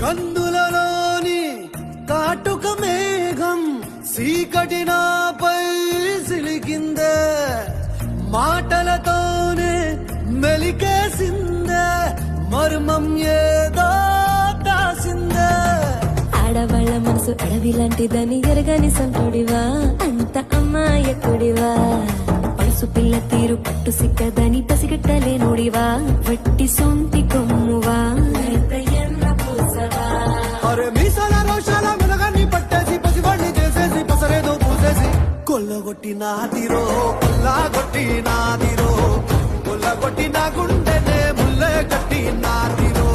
కందులలోని కాటుక మేఘం సీకటి నాపై సిలికిందే మాటలతోనే మెలికేసిందే మర్మం ఏదో దాసిందే ఆడవాళ్ళ మనసు అడవి లాంటిదని ఎరగని సంటుడివా అంత అమ్మాయకుడివా పడుసు పిల్ల తీరు పట్టు సిక్కదని పసిగట్టలేనుడివా వట్టి సొంటి కొమ్మువా అరే మీసాల రోషాల వెలగాన్ని పట్టేసి పసివాణ్ణి చేసేసి పసరేదో పూసేసి కొల్లగొట్టి నాదిరో కొల్లగొట్టి నాదిరో కొల్లగొట్టి నా గుండెనే ముల్లే కట్టి నాదిరో